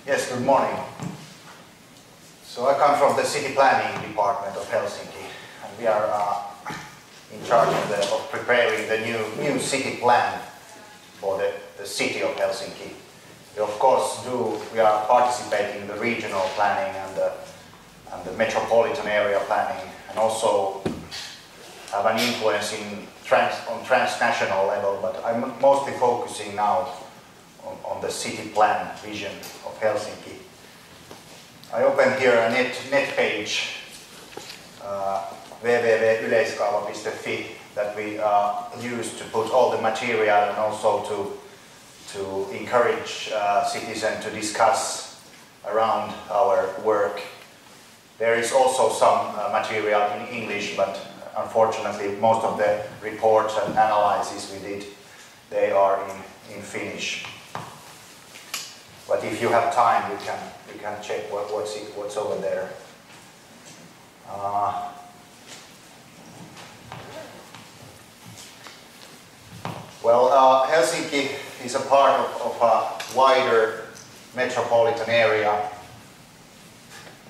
Yes, good morning. So I come from the City Planning Department of Helsinki, and we are in charge of preparing the new city plan for the city of Helsinki. We of course we are participating in the regional planning and the metropolitan area planning, and also have an influence on transnational level, but I'm mostly focusing now on the city plan vision of Helsinki. I opened here a net page, www.yleiskaava.fi, that we use to put all the material and also to encourage citizens to discuss around our work. There is also some material in English, but unfortunately most of the reports and analyses we did, they are in Finnish. But if you have time, you can check what's over there. Helsinki is a part of a wider metropolitan area.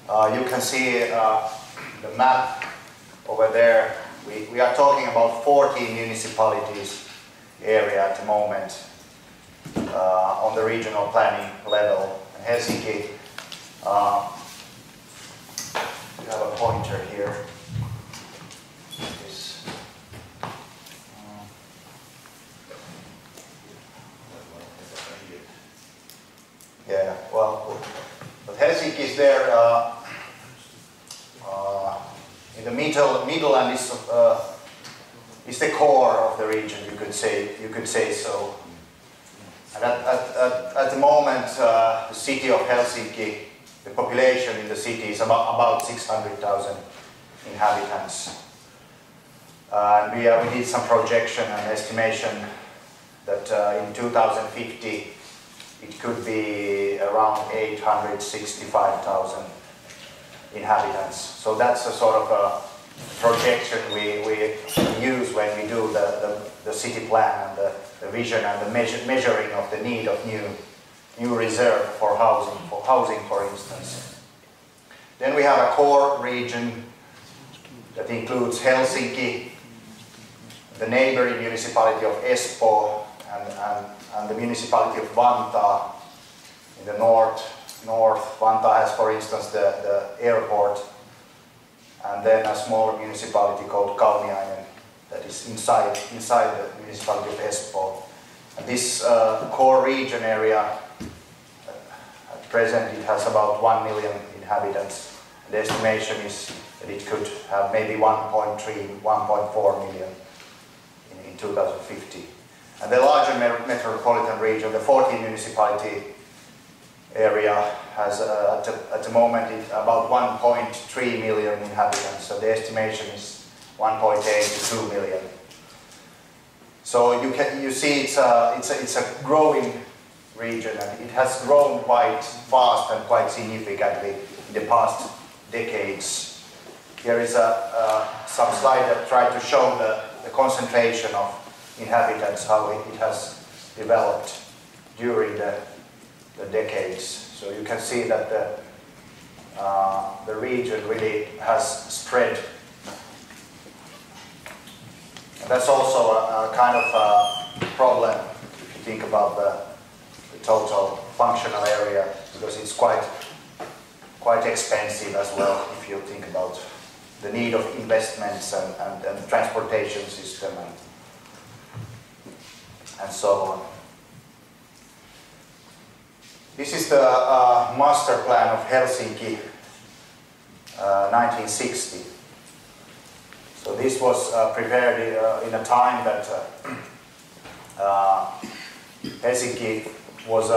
You can see the map over there. We are talking about 14 municipalities area at the moment. On the regional planning level. And Helsinki, we have a pointer here. But Helsinki is there in the middle and is the core of the region. You could say so. And at the moment, the city of Helsinki, the population in the city is about 600,000 inhabitants. And we did some projection and estimation that in 2050 it could be around 865,000 inhabitants. So that's a sort of a projection we use when we do the city plan and the vision and the measuring of the need of new reserve for housing, for instance. Then we have a core region that includes Helsinki, the neighboring municipality of Espoo, and the municipality of Vantaa in the north. Vantaa has, for instance, the airport, and then a small municipality called Kauniainen that is inside the municipality of Espoo. And this core region area, at present, it has about 1 million inhabitants. And the estimation is that it could have maybe 1.3, 1.4 million in 2050. And the larger metropolitan region, the 14 municipality area, has at the moment about 1.3 million inhabitants. So the estimation is 1.8 to 2 million. So you see it's a growing region, and it has grown quite fast and quite significantly in the past decades. Here is some slide that try to show the concentration of inhabitants, how it has developed during the decades. So you can see that the region really has spread. And that's also a kind of a problem if you think about the total functional area, because it's quite expensive as well if you think about the need of investments and transportation system and so on. This is the master plan of Helsinki, 1960. So this was prepared in a time that Helsinki was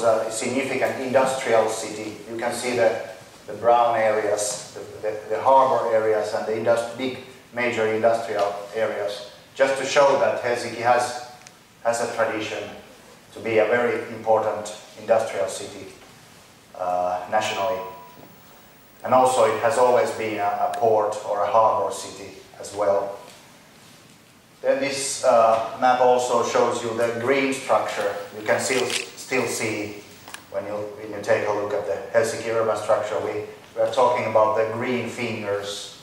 a significant industrial city. You can see the brown areas, the harbor areas, and the big major industrial areas, just to show that Helsinki has a tradition to be a very important industrial city nationally. And also it has always been a port or a harbor city as well. Then this map also shows you the green structure. You can still see when you take a look at the Helsinki urban structure, we are talking about the green fingers.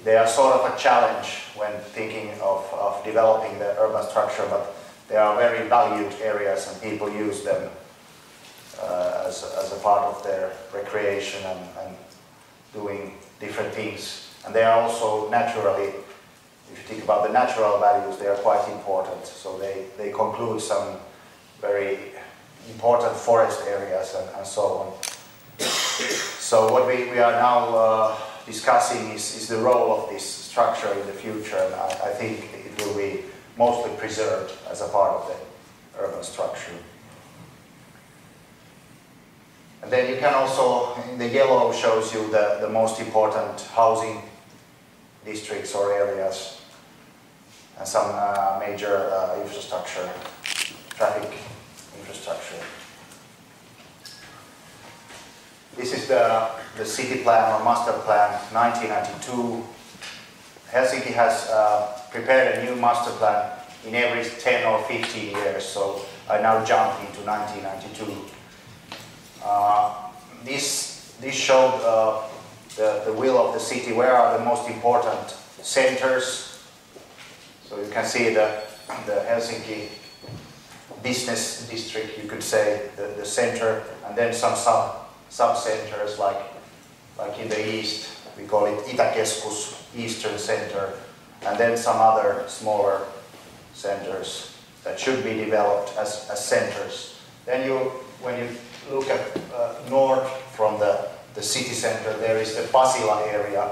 They are sort of a challenge when thinking of developing the urban structure, but they are very valued areas and people use them as a part of their recreation and doing different things. And they are also naturally, if you think about the natural values, they are quite important. So they conclude some very important forest areas and so on. So what we are now discussing is the role of this structure in the future, and I think it will be mostly preserved as a part of the urban structure. And then you can also, in the yellow shows you the most important housing districts or areas and some major infrastructure, traffic infrastructure. This is the city plan or master plan 1992. Helsinki has prepared a new master plan in every 10 or 15 years, so I now jump into 1992. This showed the will of the city, where are the most important centers. So you can see the Helsinki business district, you could say, the center, and then some sub-centers like in the east, we call it Itäkeskus, Eastern Center, and then some other smaller centers that should be developed as centers. Then when you look at north from the city center, there is the Pasila area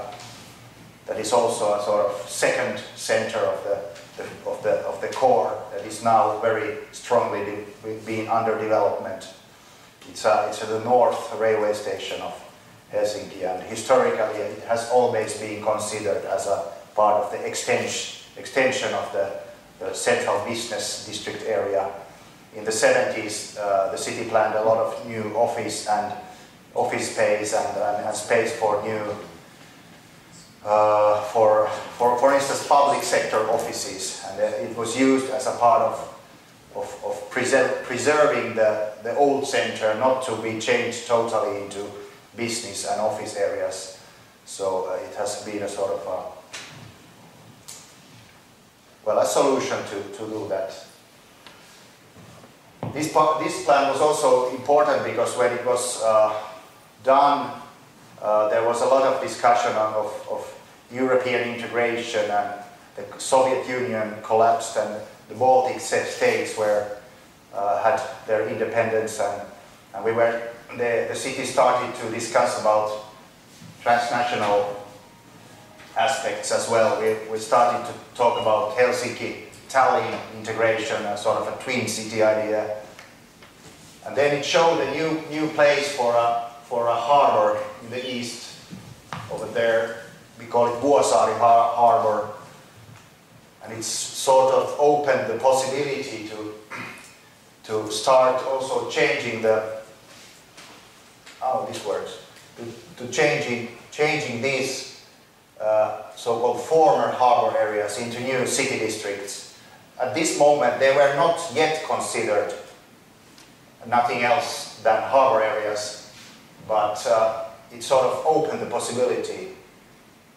that is also a sort of second center of the core that is now very strongly being under development. It's the north railway station of Helsinki, and historically it has always been considered as a part of the extension of the central business district area. In the 70s, the city planned a lot of new office space and space for new, for instance, public sector offices, and it was used as a part of preserving the old center, not to be changed totally into business and office areas. So it has been a sort of a solution to do that. This plan was also important because when it was done, there was a lot of discussion of European integration, and the Soviet Union collapsed and the Baltic states had their independence, and the city started to discuss about transnational aspects as well. We started to talk about Helsinki-Tallinn integration, a sort of a twin city idea, and then it showed a new place for a harbor in the east. Over there, we call it Vuosaari Harbor, and it's sort of opened the possibility to start also changing changing these so-called former harbor areas into new city districts. At this moment, they were not yet considered nothing else than harbor areas, but it sort of opened the possibility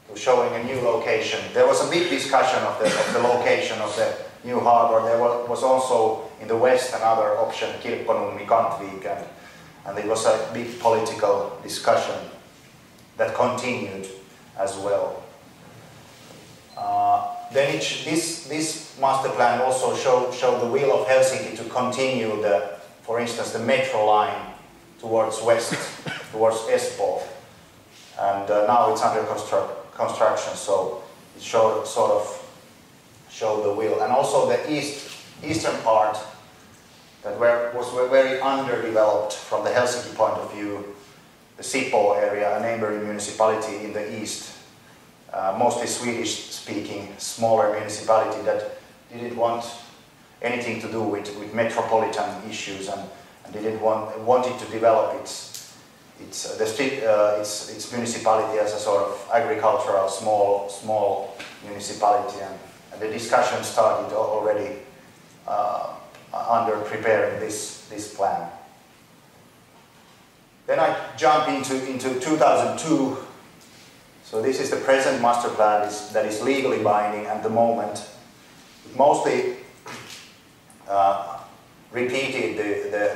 to showing a new location. There was a big discussion of the location of the new harbor. There was also in the west another option, Kirkkonummi, Kantvik, and it was a big political discussion that continued as well. Then this master plan also showed the will of Helsinki to continue for instance, the metro line towards west, towards Espoo, and now it's under construction, so it sort of showed the will. And also the eastern part that was very underdeveloped from the Helsinki point of view, the Sipoo area, a neighboring municipality in the east, mostly Swedish-speaking, smaller municipality that didn't want anything to do with metropolitan issues and wanted to develop its municipality as a sort of agricultural small municipality, and the discussion started already under preparing this plan. Then I jump into 2002. So this is the present master plan that is legally binding at the moment. It mostly repeated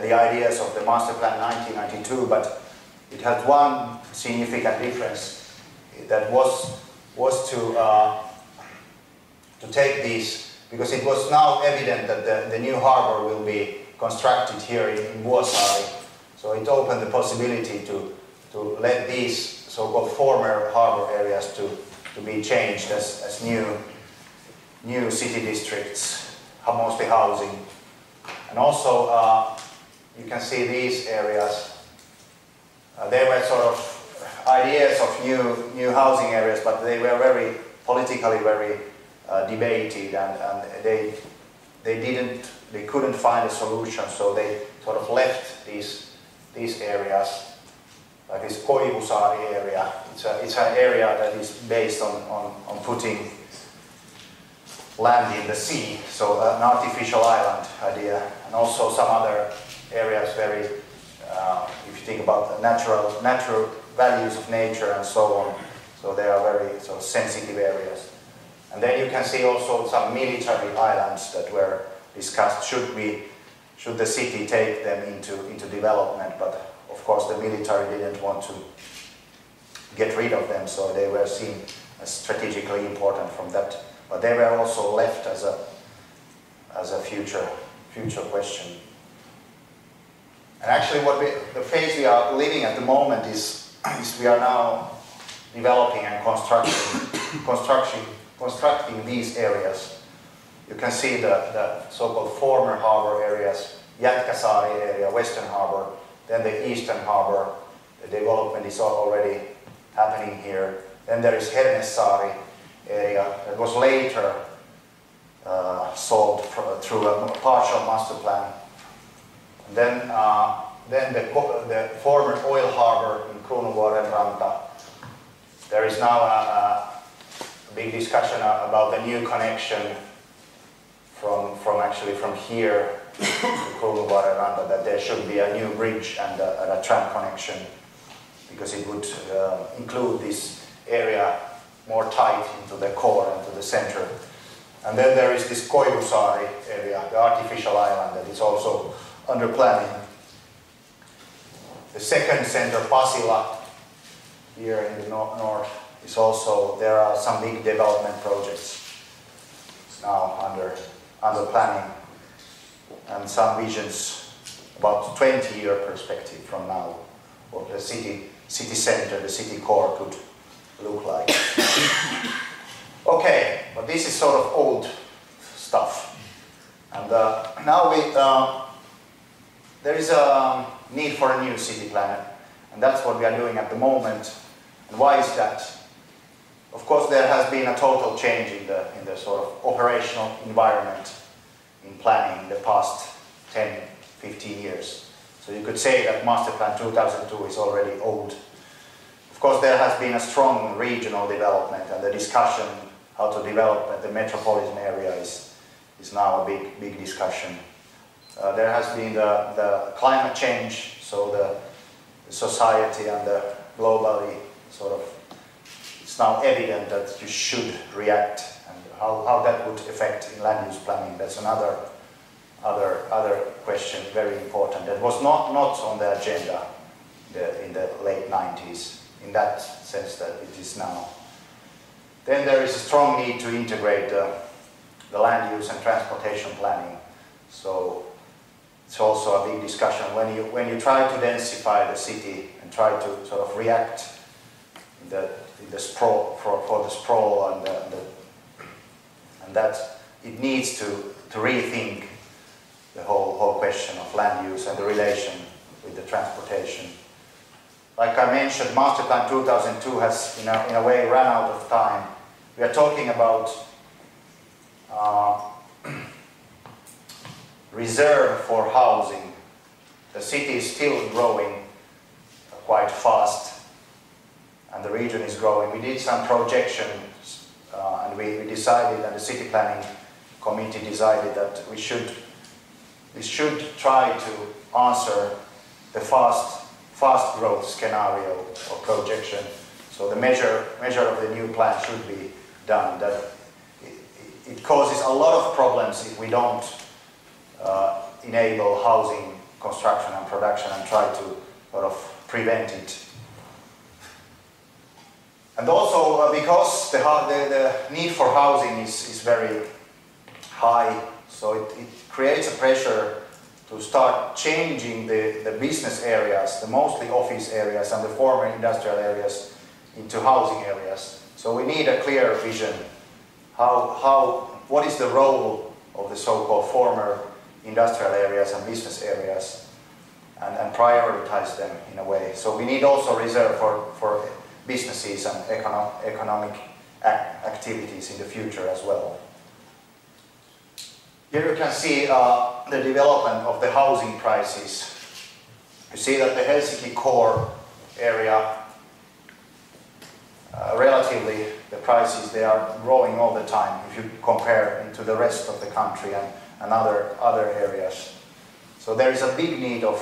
the ideas of the master plan 1992, but it had one significant difference. That was to take these, because it was now evident that the new harbor will be constructed here in Vuosaari. So it opened the possibility to let these so-called former harbor areas to be changed as new city districts, mostly housing. And also you can see these areas. They were sort of ideas of new housing areas, but they were very politically very debated, and they couldn't find a solution, so they sort of left these areas, like this Koivusaari area. It's an area that is based on putting land in the sea, so an artificial island idea, and also some other areas very, if you think about the natural values of nature and so on, so they are very sort of sensitive areas. And then you can see also some military islands that were discussed. Should the city take them into development? But of course the military didn't want to get rid of them, so they were seen as strategically important from that. But they were also left as a future question. And actually, the phase we are living at the moment is we are now developing and constructing these areas. You can see the so-called former harbor areas, Jätkäsaari area, Western Harbor, then the Eastern Harbor. The development is already happening here. Then there is Hernesaari area that was later solved through a partial master plan. And then the former oil harbor in Kruunuvuoren Ranta. There is now a big discussion about the new connection from here to Kruunuvuoren Ranta, that there should be a new bridge and a tram connection, because it would include this area more tight into the core and to the center. And then there is this Koivusaari area, the artificial island, that is also under planning. The second center, Pasila, here in the north, is also, there are some big development projects now under planning, and some visions about 20-year perspective from now, what the city center, the city core could look like. Okay, but this is sort of old stuff, and now there is a need for a new city plan, and that's what we are doing at the moment. And why is that? Of course, there has been a total change in the sort of operational environment in planning in the past 10, 15 years. So you could say that Master Plan 2002 is already old. Of course, there has been a strong regional development, and the discussion how to develop the metropolitan area is now a big discussion. There has been the climate change, so the society and the globally sort of, it's now evident that you should react, and how that would affect in land use planning. That's another question, very important. That was not on the agenda in the late 90s, in that sense that it is now. Then there is a strong need to integrate the land use and transportation planning. So it's also a big discussion when you try to densify the city and try to sort of react in the sprawl for the sprawl and that it needs to rethink the whole question of land use and the relation with the transportation. Like I mentioned, Master Plan 2002 has in a way run out of time. We are talking about reserve for housing. The city is still growing quite fast, and the region is growing. We did some projections, and we decided, and the city planning committee decided that we should try to answer the fast fast growth scenario or projection. So the measure of the new plan should be done. That it causes a lot of problems if we don't enable housing construction and production and try to sort of prevent it. And also because the need for housing is very high, so it creates a pressure to start changing the business areas, the mostly office areas and the former industrial areas into housing areas. So we need a clear vision. What is the role of the so-called former industrial areas and business areas, and prioritize them in a way. So we need also reserve for businesses and economic activities in the future as well. Here you can see the development of the housing prices. You see that the Helsinki core area, relatively the prices, they are growing all the time if you compare it to the rest of the country and other areas. So there is a big need of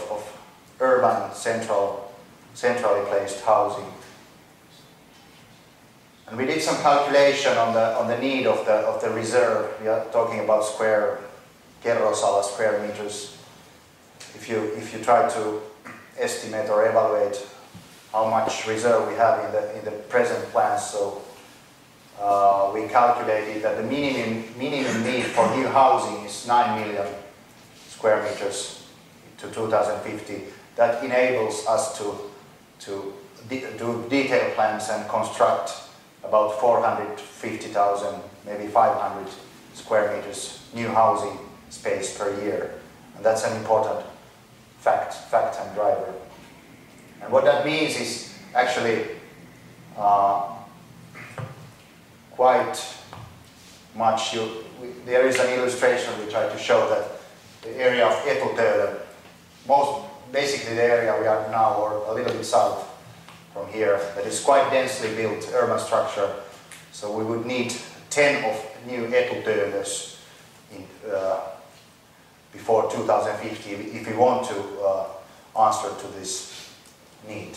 urban centrally placed housing. And we did some calculation on the need of the reserve. We are talking about square meters. If you try to estimate or evaluate how much reserve we have in the present plans, so we calculated that the minimum need for new housing is 9 million square meters to 2050. That enables us to do detailed plans and construct about 450,000, maybe 500 square meters new housing space per year. And that's an important fact and driver. And what that means is actually quite much. There is an illustration we try to show that the area of Etutöle, basically the area we are now, or a little bit south from here, that is quite densely built urban structure. So we would need 10 of new Etutöles before 2050 if we want to answer to this need.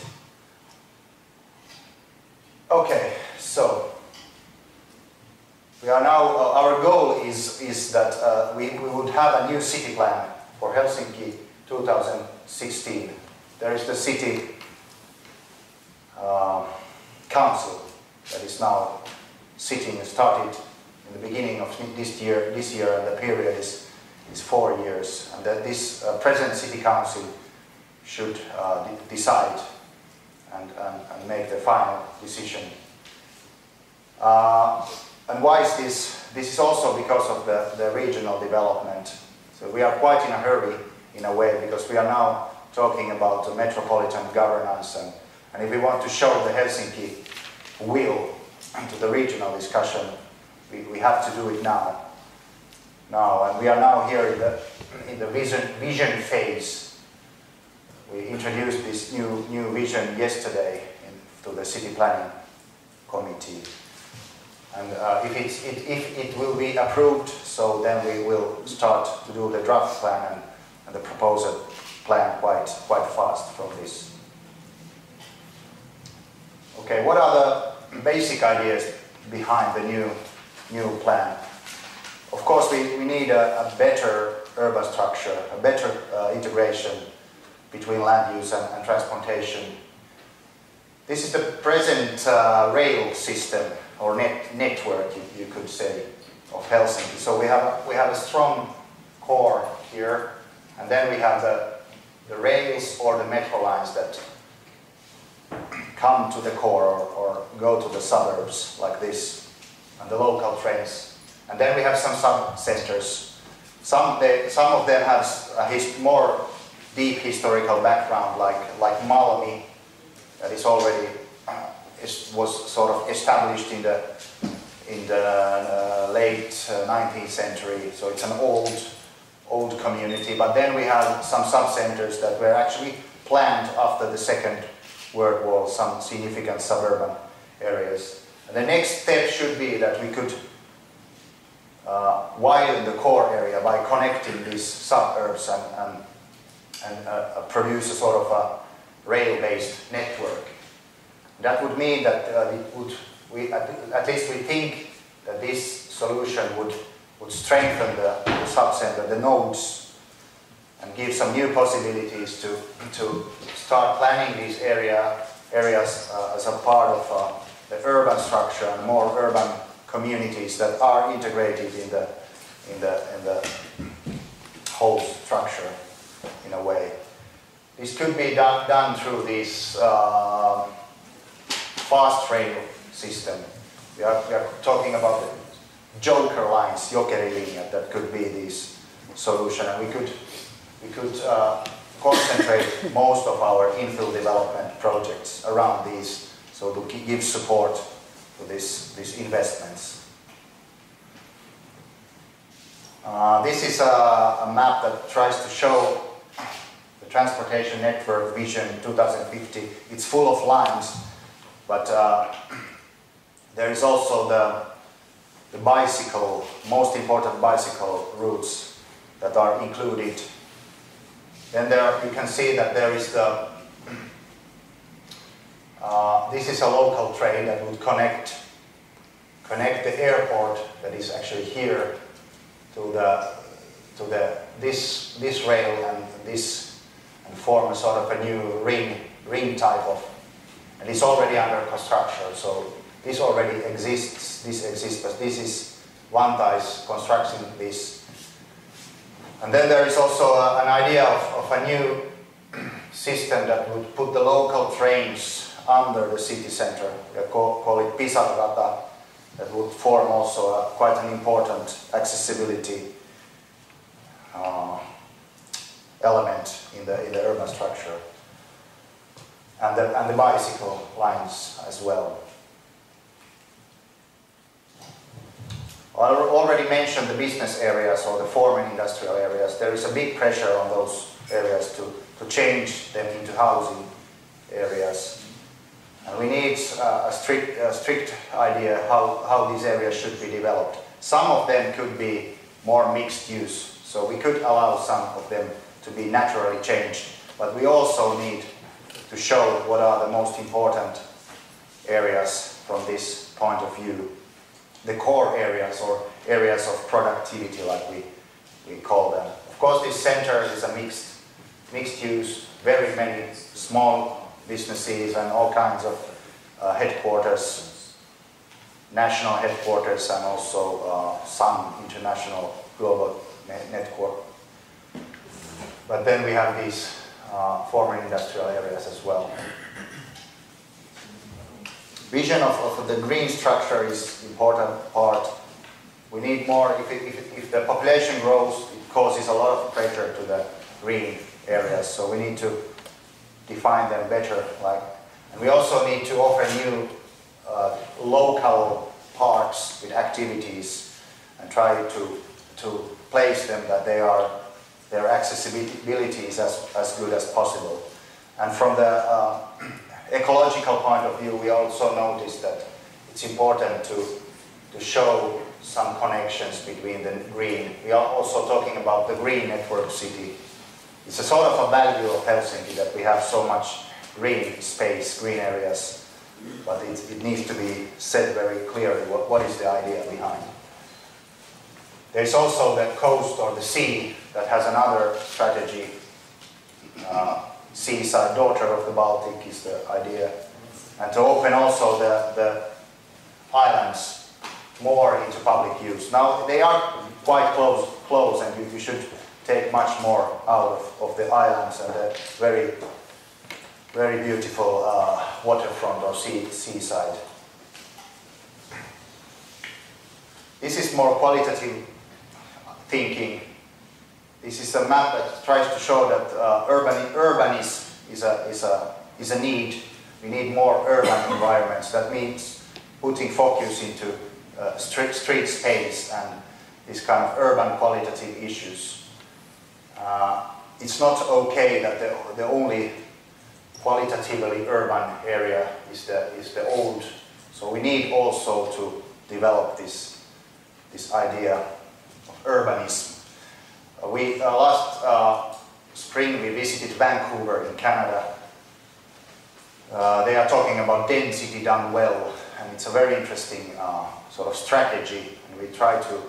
Okay, so we are now, our goal is that we would have a new city plan for Helsinki 2016. There is the city council that is now sitting and started in the beginning of this year, and the period is 4 years, and that this present city council should decide and make the final decision. And why is this? This is also because of the regional development. So we are quite in a hurry in a way, because we are now talking about the metropolitan governance, and if we want to show the Helsinki will to the regional discussion, we have to do it now. And we are now here in the vision phase. We introduced this new vision yesterday to the city planning committee. And if it will be approved, so then we will start to do the draft plan and the proposed plan quite fast from this. Okay, what are the basic ideas behind the new plan? Of course, we need a better urban structure, a better integration between land use and transportation. This is the present rail system, or network, you could say, of Helsinki. So we have a strong core here, and then we have the rails or the metro lines that come to the core or go to the suburbs like this, and the local trains. And then we have some sub-centers. Some of them have a more deep historical background, like Malmi, that is already was sort of established in the late 19th century. So it's an old community. But then we have some sub-centers that were actually planned after the Second World War, some significant suburban areas. And the next step should be that we could widen the core area by connecting these suburbs and produce a sort of a rail-based network. That would mean that at least we think that this solution would strengthen the subcenter, the nodes, and give some new possibilities to start planning these areas as a part of the urban structure and more urban communities that are integrated in the whole structure in a way. This could be done through this fast rail system. We are talking about the joker lines, jokerilinjat, that could be this solution, and we could concentrate most of our infill development projects around these, so to give support to these investments. This is a map that tries to show the transportation network vision 2050. It's full of lines, but there is also the bicycle, most important bicycle routes that are included. Then there you can see that there is this is a local train that would connect the airport that is actually here to this rail and this, and form a sort of a new ring type of, and it's already under construction. So this already exists. This exists, but this is Vanta's constructing this. And then there is also an idea of a new system that would put the local trains under the city center. We call it Pisarata. That would form also quite an important accessibility element in the urban structure, and the bicycle lines as well. I already mentioned the business areas or the former industrial areas. There is a big pressure on those areas to change them into housing areas. And we need a strict idea how these areas should be developed. Some of them could be more mixed use, so we could allow some of them to be naturally changed. But we also need to show what are the most important areas from this point of view. The core areas, or areas of productivity, like we call them. Of course, this center is a mixed use, very many small businesses and all kinds of headquarters, national headquarters, and also some international global network. But then we have these former industrial areas as well. Vision of the green structure is important part. We need more. If the population grows, it causes a lot of pressure to the green areas. So we need to define them better. And we also need to offer new local parks with activities and try to place them that their accessibility is as good as possible. And from the ecological point of view, we also noticed that it's important to show some connections between the green. We are also talking about the green network city. It's a sort of a value of Helsinki that we have so much green space, green areas, but it needs to be said very clearly what is the idea behind. There's also the coast or the sea that has another strategy. Seaside, daughter of the Baltic is the idea, and to open also the islands more into public use. Now they are quite close, and you should take much more out of the islands and the very beautiful waterfront or seaside. This is more qualitative thinking. This is a map that tries to show that urbanism is a need. We need more urban environments. That means putting focus into street space and this kind of urban qualitative issues. It's not okay that the only qualitatively urban area is the old. So we need also to develop this idea of urbanism. Last spring we visited Vancouver in Canada, They are talking about density done well, and it's a very interesting sort of strategy, and we try to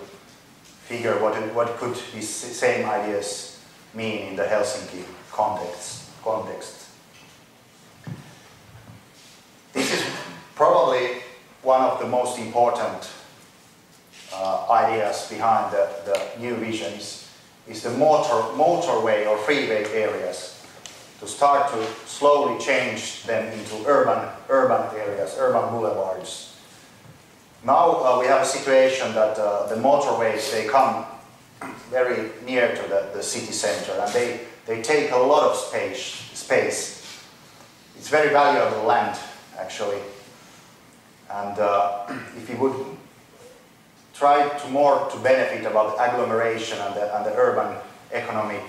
figure what could these same ideas mean in the Helsinki context. This is probably one of the most important ideas behind the new vision is the motorway or freeway areas, to start to slowly change them into urban areas, urban boulevards. Now we have a situation that the motorways, they come very near to the city center, and they take a lot of space. It's very valuable land, actually. And if you would try to benefit about agglomeration and the urban economic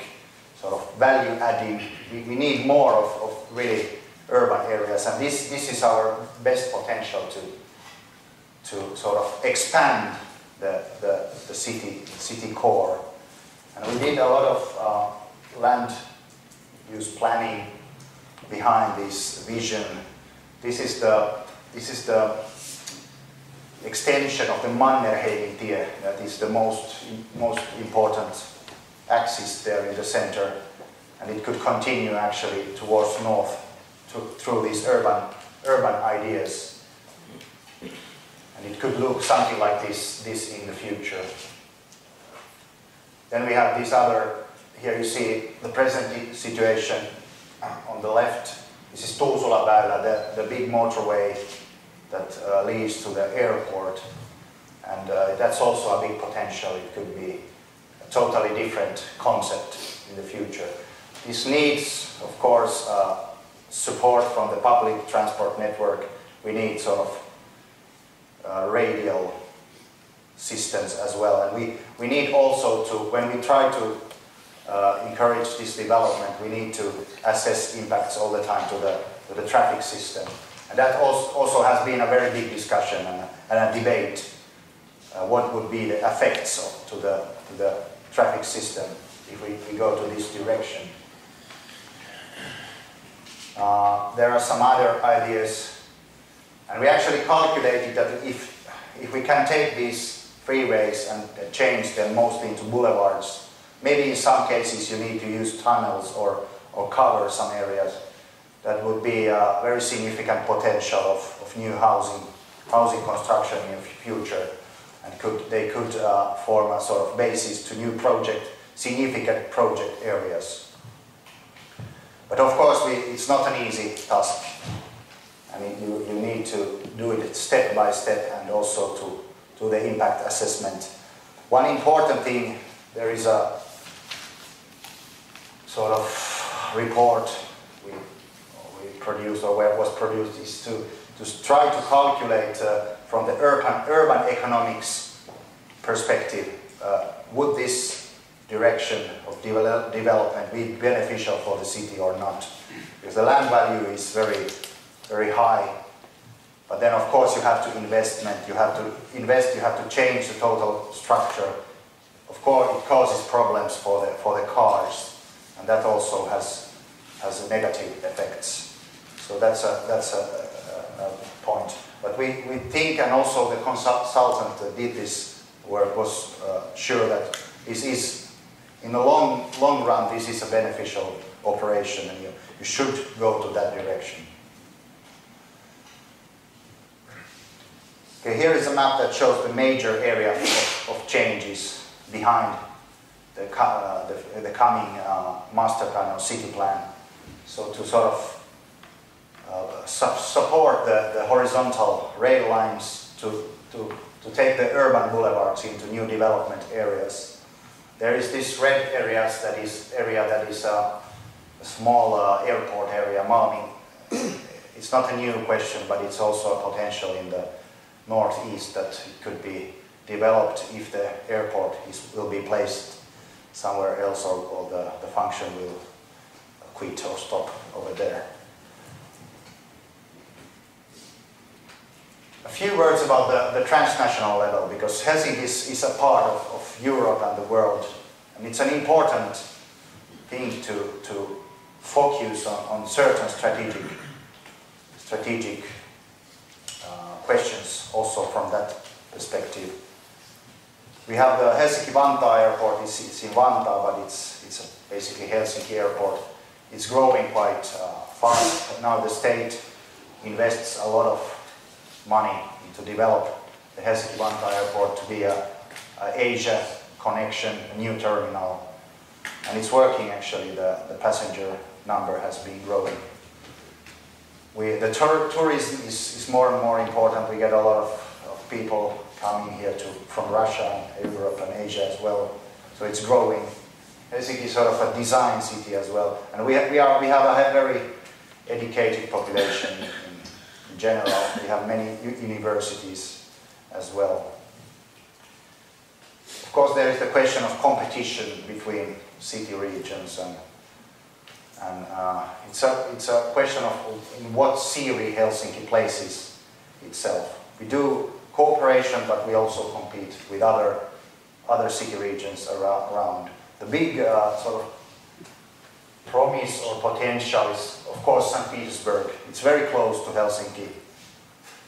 sort of value adding, we need more of really urban areas, and this is our best potential to sort of expand the city core. And we did a lot of land use planning behind this vision. This is the extension of the Mannerheimin tie, that is the most important axis there in the center, and it could continue actually towards north through these urban ideas, and it could look something like this in the future. Then we have this other, here you see the present situation on the left. This is Tuusula-Väylä, the big motorway that leads to the airport, and that's also a big potential. It could be a totally different concept in the future. This needs, of course, support from the public transport network. We need sort of radial systems as well, and we need also to, when we try to encourage this development, we need to assess impacts all the time to the traffic system. And that also has been a very big discussion and a debate. What would be the effects to the traffic system if we go to this direction? There are some other ideas, and we actually calculated that if we can take these freeways and change them mostly into boulevards, maybe in some cases you need to use tunnels or cover some areas. That would be a very significant potential of new housing construction in the future, and they could form a sort of basis to new significant project areas. But of course, it's not an easy task. I mean, you need to do it step by step, and also to do the impact assessment. One important thing, there is a sort of report we produced, or where it was produced, is to try to calculate from the urban economics perspective, would this direction of development be beneficial for the city or not? Because the land value is very, very high, but then of course you have to invest, you have to change the total structure. Of course it causes problems for the cars, and that also has negative effects. So that's a point. But we think, and also the consultant that did this work was sure that this is, in the long run, this is a beneficial operation, and you should go to that direction. Okay, here is a map that shows the major area of changes behind the coming master plan or city plan. So to sort of support the horizontal rail lines to take the urban boulevards into new development areas. There is this red area that is a small airport area, Malmi. It's not a new question, but it's also a potential in the northeast that it could be developed if the airport will be placed somewhere else, or the function will quit or stop over there. A few words about the transnational level, because Helsinki is a part of Europe and the world, and it's an important thing to focus on certain strategic strategic questions also from that perspective. We have the Helsinki-Vantaa airport. It's in Vantaa, but it's basically Helsinki airport. It's growing quite fast. Now the state invests a lot of money to develop the Helsinki-Vantaa airport to be a Asia connection, a new terminal, and it's working actually. The passenger number has been growing. The tourism is more and more important. We get a lot of people coming here from Russia and Europe and Asia as well, so it's growing. Helsinki is sort of a design city as well, and we have a very educated population in general. We have many universities as well. Of course, there is the question of competition between city regions, and it's a question of in what theory Helsinki places itself. We do cooperation, but we also compete with other city regions around. The big sort of promise or potential is, of course, St. Petersburg. It's very close to Helsinki,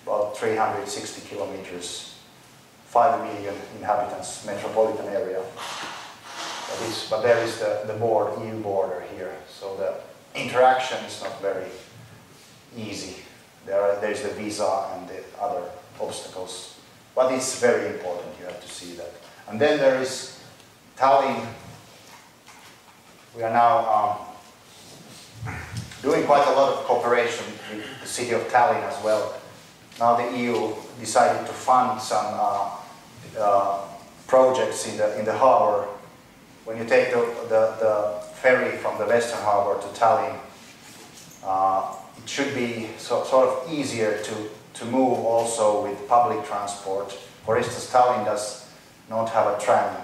about 360 kilometers, 5 million inhabitants, metropolitan area. But there is the EU border here, so the interaction is not very easy. There's the visa and the other obstacles, but it's very important, you have to see that. And then there is Tallinn. We are now doing quite a lot of cooperation with the city of Tallinn as well. Now the EU decided to fund some projects in the harbour. When you take the ferry from the Western Harbour to Tallinn, it should be sort of easier to move also with public transport. For instance, Tallinn does not have a tram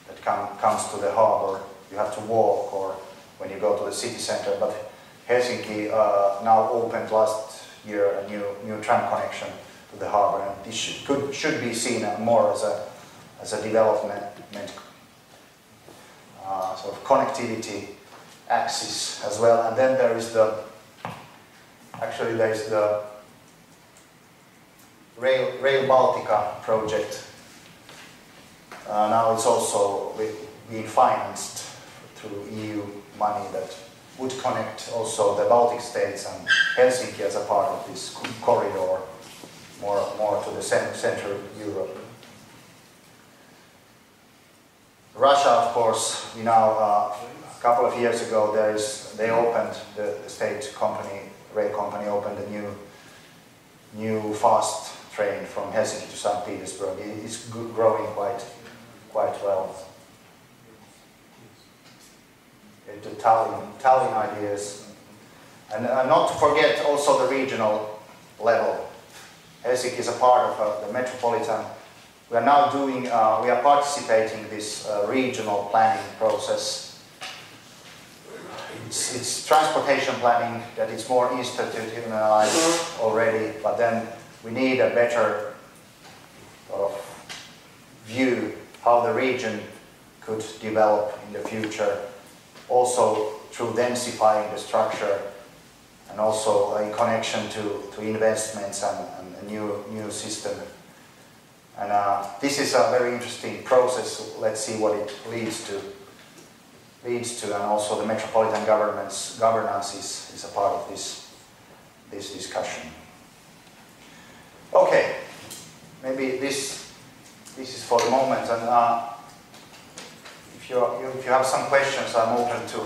that comes to the harbour. You have to walk, or when you go to the city centre. But Helsinki now opened last year a new tram connection to the harbour, and this should be seen more as a development sort of connectivity axis as well. And then there is the Rail Baltica project. Now it's also being financed through EU money that would connect also the Baltic states and Helsinki as a part of this corridor, more to the Central Europe. Russia, of course, we now a couple of years ago they opened the state company, rail company opened a new fast train from Helsinki to St. Petersburg. It's growing quite well. The Tallinn ideas, and not to forget also the regional level. Helsinki is a part of the metropolitan. We are now we are participating in this regional planning process. It's transportation planning that is more institutionalized already, but then we need a better sort of view how the region could develop in the future, also through densifying the structure and also in connection to investments and a new system. And this is a very interesting process. Let's see what it leads to, and also the metropolitan governance is a part of this discussion. Okay, maybe this is for the moment, and if you have some questions, I'm open to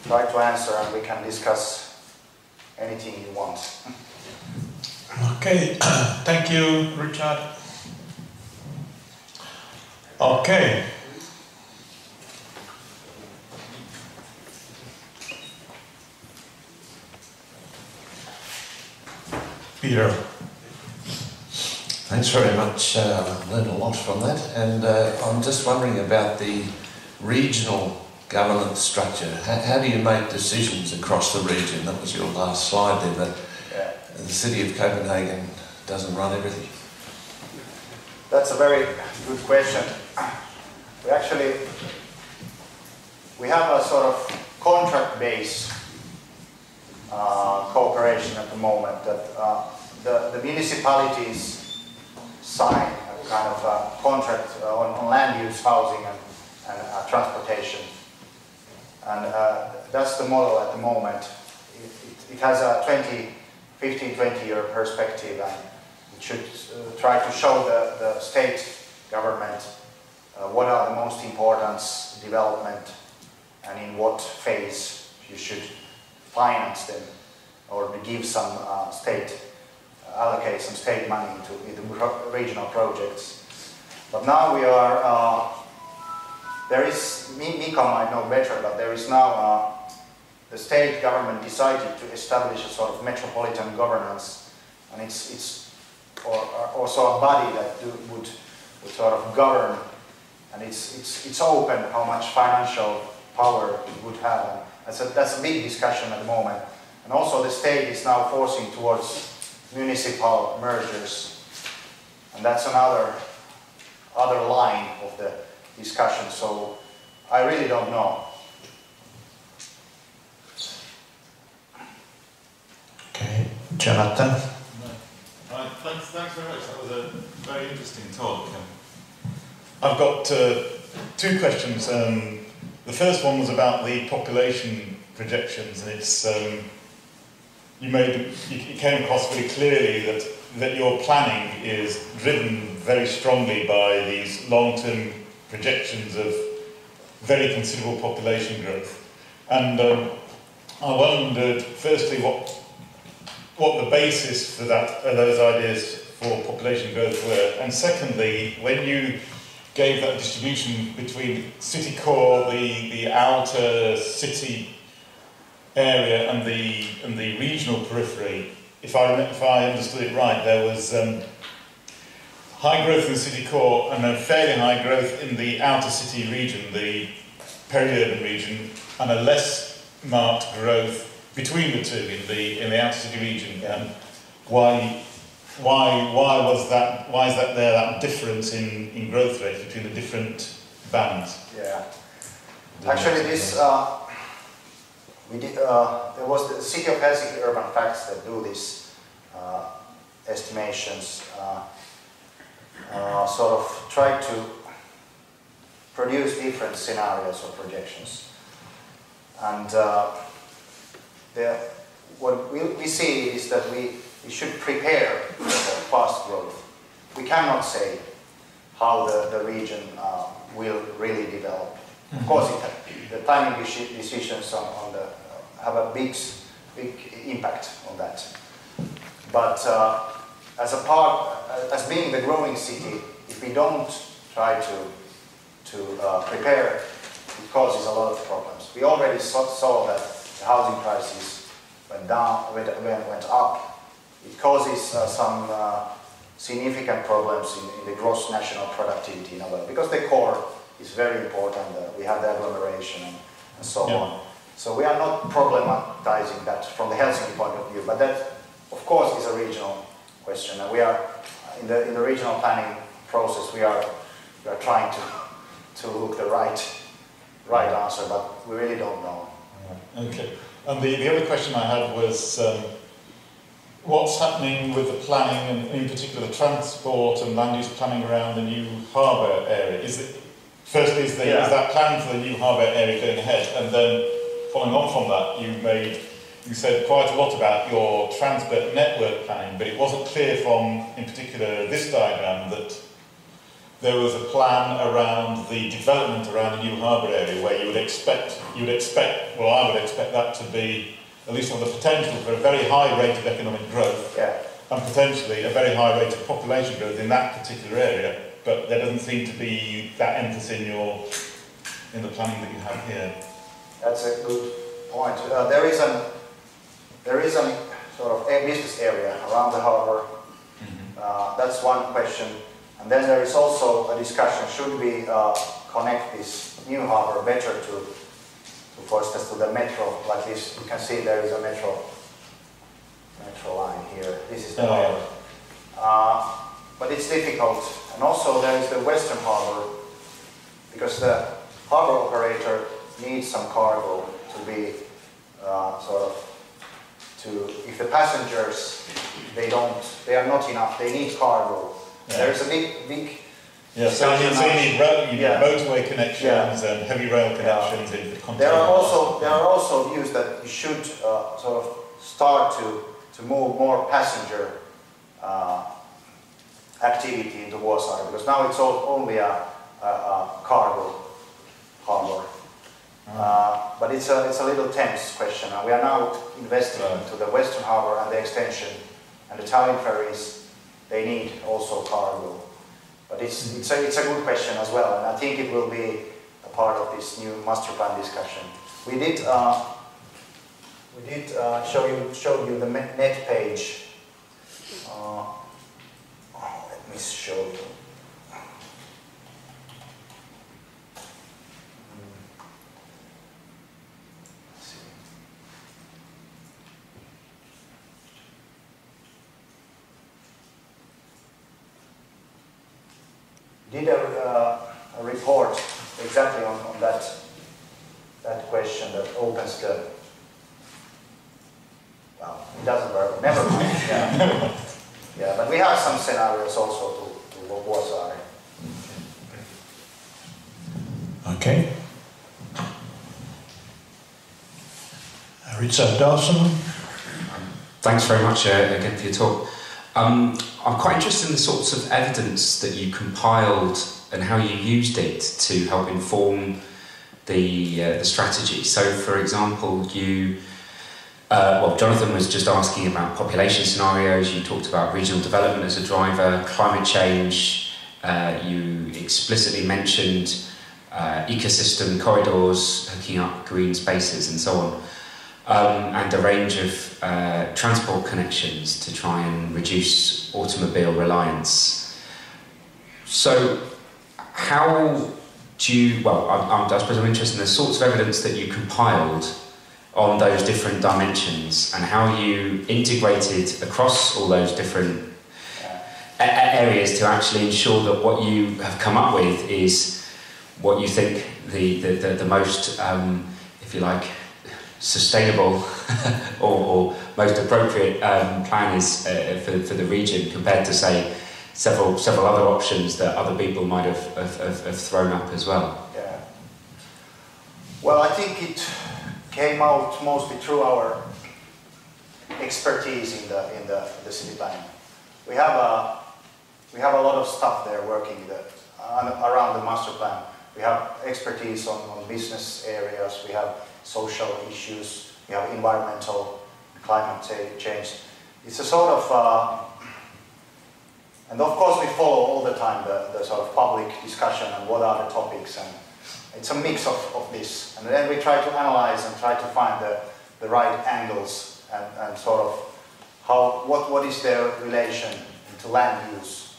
try to answer, and we can discuss anything you want. Okay, thank you, Richard. Okay. Peter. Thanks very much. Learned a lot from that, and I'm just wondering about the regional governance structure. How do you make decisions across the region? That was your last slide there, but the city of Copenhagen doesn't run everything. That's a very good question. We have a sort of contract base cooperation at the moment, that the municipalities sign a kind of contract on land use, housing and transportation. And that's the model at the moment. It has a 15-20 year perspective, and it should try to show the state government what are the most important development and in what phase you should finance them, or to give some allocate some state money into regional projects. But now we are, there is, Mika might know better, but there is now, the state government decided to establish a sort of metropolitan governance, and it's also a body that would sort of govern, and it's open how much financial power it would have. And that's a big discussion at the moment. And also the state is now forcing towards municipal mergers, and that's another line of the discussion. So I really don't know. Okay, Jonathan. Right. Thanks very much. That was a very interesting talk. I've got two questions. The first one was about the population projections, and it's it came across very clearly that your planning is driven very strongly by these long-term projections of very considerable population growth. And I wondered, firstly, what the basis for those ideas for population growth were, and secondly, when you gave that distribution between city core, the outer city area, and the regional periphery, if I understood it right, there was high growth in the city core and a fairly high growth in the outer city region, the peri-urban region, and a less marked growth between the two in the outer city region. And why was that? Why is that there? That difference in growth rates between the different bands? Yeah, actually, this there was the City of Helsinki Urban Facts that do these estimations. Sort of try to produce different scenarios or projections, and what we see is that we should prepare for fast growth. We cannot say how the region will really develop. Mm-hmm. Of course, the timing decisions on the have a big impact on that. But as being the growing city, if we don't try to prepare, it causes a lot of problems. We already saw that the housing prices went up. It causes some significant problems in the gross national productivity in a way, because the core is very important. We have the agglomeration and so on. So we are not problematizing that from the Helsinki point of view, but that, of course, is a regional question. And we are in the regional planning process. We are trying to look the right answer, but we really don't know. Okay. And the other question I had was, what's happening with the planning, and in particular the transport and land use planning around the new harbour area? Is that plan for the new harbour area going ahead? And then, following on from that, you said quite a lot about your transport network planning, but it wasn't clear from, in particular, this diagram that there was a plan around the development around the new harbour area where I would expect that to be, at least on the potential for a very high rate of economic growth, and potentially a very high rate of population growth in that particular area, but there doesn't seem to be that emphasis in the planning that you have here. That's a good point. There is a sort of a business area around the harbour. Mm-hmm. That's one question. And then there is also a discussion, should we connect this new harbour better to, for instance, to the metro, like this. You can see there is a metro line here. This is the harbour. But it's difficult. And also there is the western harbour, because the harbour operator needs some cargo to be sort of if the passengers, they are not enough, they need cargo. Yeah. There is a big Yeah, so you need motorway connections and heavy rail connections. There are also views that you should sort of start to move more passenger activity into Vuosaari, because now it's only a cargo harbour. But it's a little tense question. We are now investing into the Western Harbour and the extension, and the Tallinn ferries, they need also cargo. But it's a good question as well, and I think it will be a part of this new master plan discussion. We did show you the net page. Let me show you. Did a report exactly on that question that opens the. Well, it doesn't work. Never mind. Yeah. Yeah, but we have some scenarios also to Vuosaari. Okay. Richard Dawson. Thanks very much again for your talk. I'm quite interested in the sorts of evidence that you compiled and how you used it to help inform the strategy. So, for example, Jonathan was just asking about population scenarios. You talked about regional development as a driver, climate change. You explicitly mentioned ecosystem corridors, hooking up green spaces, and so on. And a range of transport connections to try and reduce automobile reliance. So, how do you, I suppose I'm interested in the sorts of evidence that you compiled on those different dimensions and how you integrated across all those different areas to actually ensure that what you have come up with is what you think the most, if you like, sustainable or most appropriate plan is for the region compared to, say, several other options that other people might have thrown up as well. Yeah. Well, I think it came out mostly through our expertise in the city planning. We have a lot of stuff there working around the master plan. We have expertise on business areas. We have social issues, we have environmental, climate change. It's a sort of, and of course we follow all the time the sort of public discussion and what are the topics, and it's a mix of this. And then we try to analyze and try to find the right angles and sort of what is their relation to land use.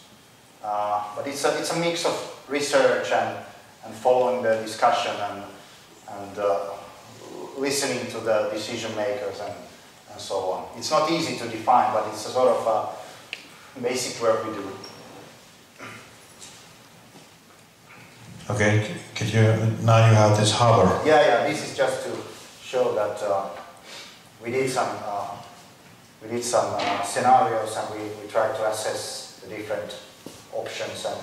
But it's a mix of research and following the discussion and listening to the decision makers and so on. It's not easy to define, but it's a sort of basic work we do. Okay, now you have this harbor. Yeah, this is just to show that we did some scenarios, and we tried to assess the different options and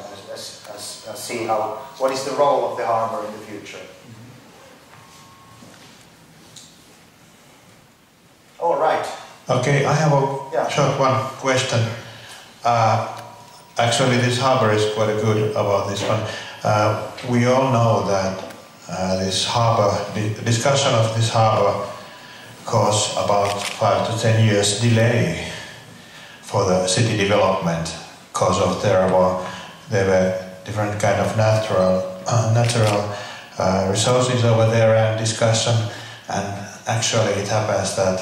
see what is the role of the harbor in the future. All right. Okay, I have a short one question. Actually, this harbor is quite good about this one. We all know that this harbor, the discussion of this harbor caused about 5 to 10 years delay for the city development because of there were different kind of natural resources over there and discussion, and actually it happens that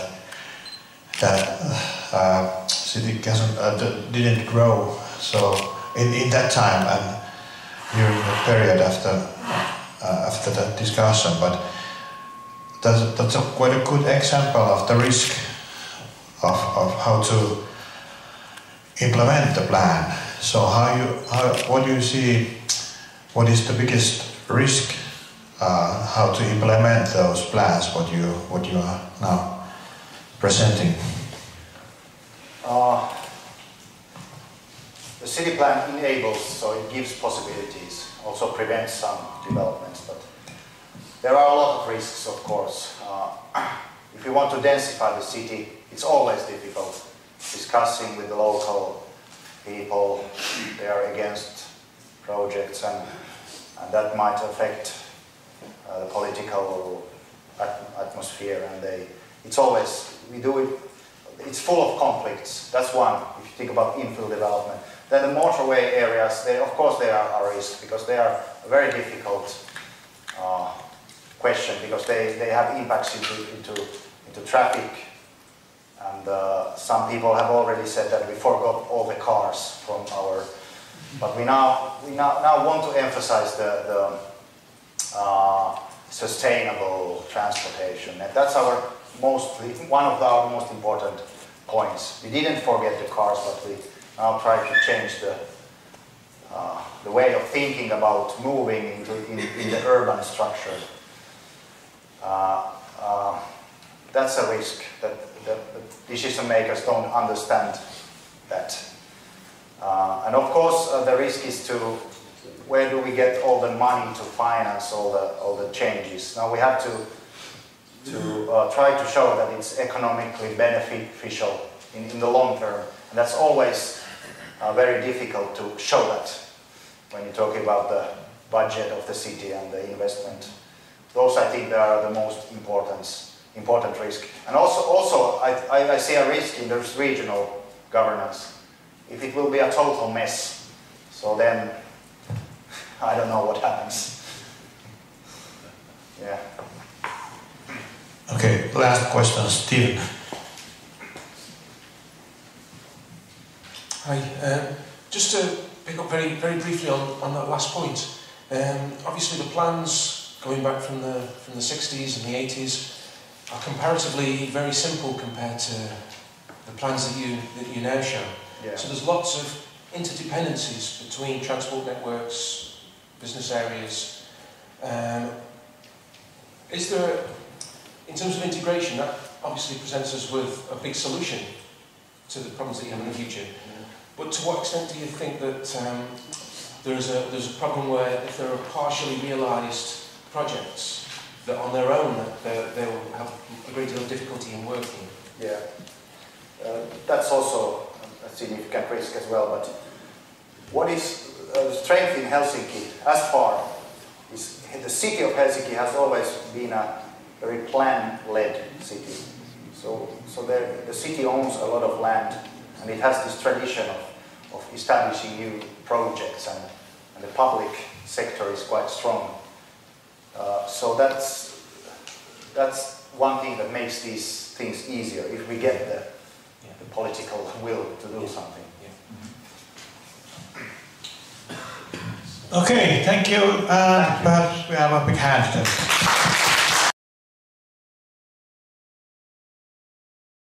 city didn't grow so in that time and during the period after that discussion, but that's quite a good example of the risk of how to implement the plan. So what do you see? What is the biggest risk? How to implement those plans? What you are now presenting? The city plan enables, so it gives possibilities, also prevents some developments, but there are a lot of risks, of course. If you want to densify the city, it's always difficult. Discussing with the local people, they are against projects, and that might affect the political atmosphere. And it's always, we do it, it's full of conflicts. That's one, if you think about infill development. Then the motorway areas, of course they are a risk, because they are a very difficult question, because they have impacts into traffic. And some people have already said that we forgot all the cars from our, but we now want to emphasize the sustainable transportation. And that's one of our most important points. We didn't forget the cars, but we now try to change the way of thinking about moving in the urban structure. That's a risk that the decision makers don't understand that. And of course, the risk is to where do we get all the money to finance all the changes. Now we have to try to show that it's economically beneficial in the long term, and that's always very difficult to show that when you're talking about the budget of the city and the investment. Those, I think, are the most important risk. And also I see a risk in this regional governance. If it will be a total mess, so then I don't know what happens. Yeah. Okay, last question, Stephen. Hi, just to pick up very briefly on that last point. Obviously the plans going back from the 60s and the 80s are comparatively very simple compared to the plans that you now show. Yeah. So there's lots of interdependencies between transport networks, business areas. Is there, in terms of integration, that obviously presents us with a big solution to the problems that you have in the future. But to what extent do you think that there's a problem where if there are partially realised projects that on their own they will have a great deal of difficulty in working? Yeah, that's also a significant risk as well. But what is the strength in Helsinki as far is the city of Helsinki has always been a very plan-led city. So the city owns a lot of land, and it has this tradition of establishing new projects, and the public sector is quite strong. So that's one thing that makes these things easier, if we get the political will to do something. Okay, thank you. Perhaps we have a big hand.